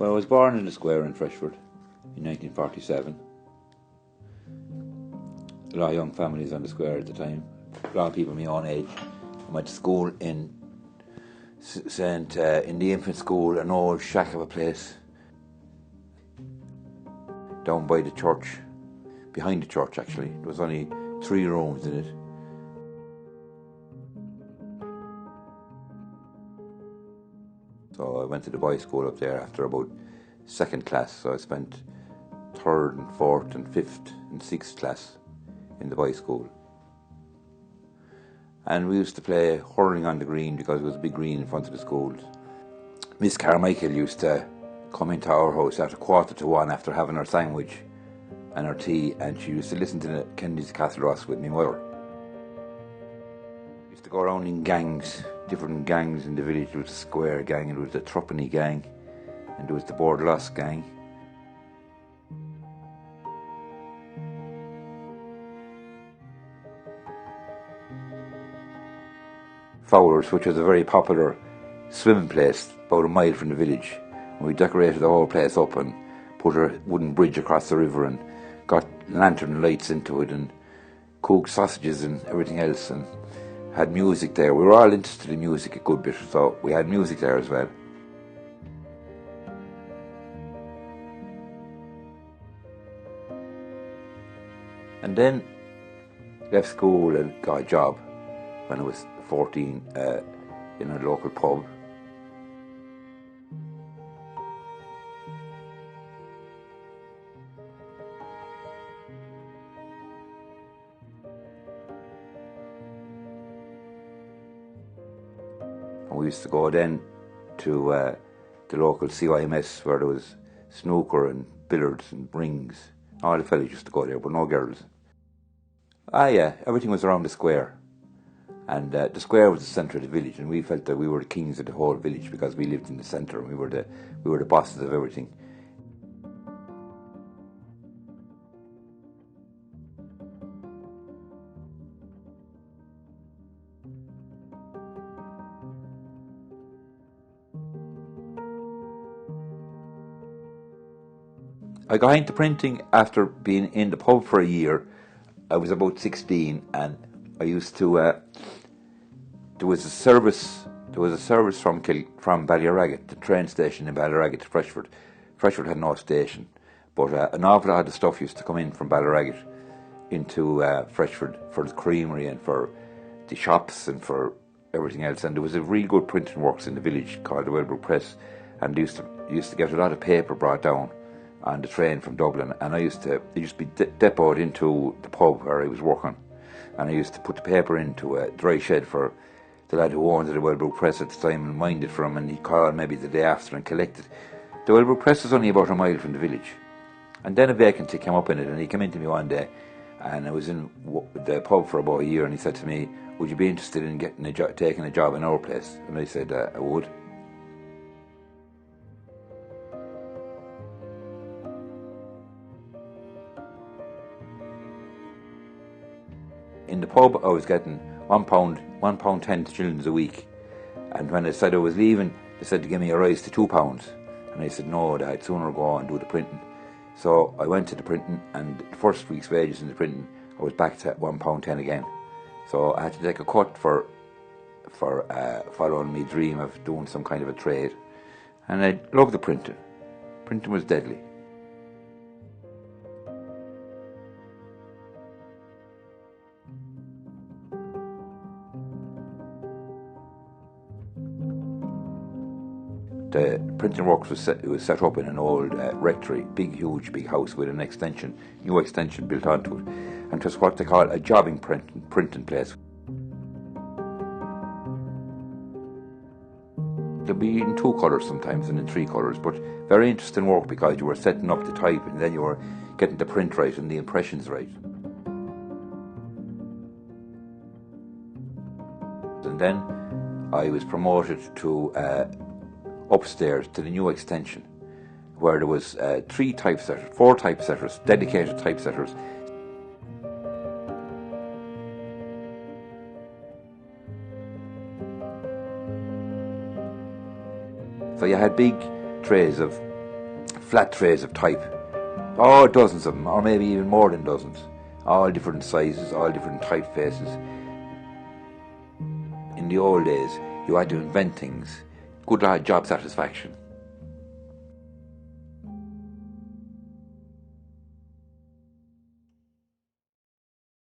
Well, I was born in the square in Freshford in 1947. A lot of young families on the square at the time. A lot of people my own age. I went to school in in the infant school, an old shack of a place down by the church, behind the church actually. There was only 3 rooms in it. So I went to the boys' school up there after about 2nd class. So I spent 3rd and 4th and 5th and 6th class in the boys' school. And we used to play hurling on the green because it was a big green in front of the schools. Miss Carmichael used to come into our house at 1:15 after having her sandwich and her tea, and she used to listen to the Kennedy's Castle Ross with me mother. We used to go around in gangs, different gangs in the village. There was the Square gang, and there was the Truppenny gang, and there was the Bordelos gang. Fowlers, which was a very popular swimming place about a mile from the village. And we decorated the whole place up and put a wooden bridge across the river and got lantern lights into it and cooked sausages and everything else, and had music there. We were all interested in music a good bit, so we had music there as well. And then left school and got a job when I was 14 in a local pub. And we used to go then to the local CYMS where there was snooker and billiards and rings. All the fellas used to go there, but no girls. Yeah, everything was around the square. And the square was the centre of the village, and we felt that we were the kings of the whole village because we lived in the centre and we were the bosses of everything. I got into printing after being in the pub for a year. I was about 16, and I used to. There was a service from Ballyragget, the train station in Ballyragget to Freshford. Freshford had no station, but an awful lot of stuff used to come in from Ballyragget into Freshford for the creamery and for the shops and for everything else. And there was a really good printing works in the village called the Wellbrook Press, and they used to get a lot of paper brought down on the train from Dublin, and it used to be depoted into the pub where I was working, and I used to put the paper into a dry shed for the lad who owned the Wellbrook Press at the time and mind it for him, and he'd call maybe the day after and collect it. The Wellbrook Press was only about a mile from the village, and then a vacancy came up in it, and he came in to me one day, and I was in the pub for about a year, and he said to me, "Would you be interested in taking a job in our place?" And I said, "I would." In the pub, I was getting £1.10 shillings a week, and when I said I was leaving, they said to give me a rise to £2, and I said no, that I'd sooner go and do the printing. So I went to the printing, and the first week's wages in the printing, I was back to £1.10 again. So I had to take a cut for following my dream of doing some kind of a trade, and I loved the printing. Printing was deadly. The printing works was set up in an old rectory, big house with an new extension built onto it, and it was what they call a jobbing printing place. They'd be in 2 colours sometimes and in 3 colours, but very interesting work because you were setting up the type and then you were getting the print right and the impressions right. And then I was promoted to upstairs to the new extension, where there was 4 typesetters, dedicated typesetters. So you had big trays of flat trays of type. Oh, dozens of them, or maybe even more than dozens. All different sizes, all different typefaces. In the old days, you had to invent things. Good job satisfaction.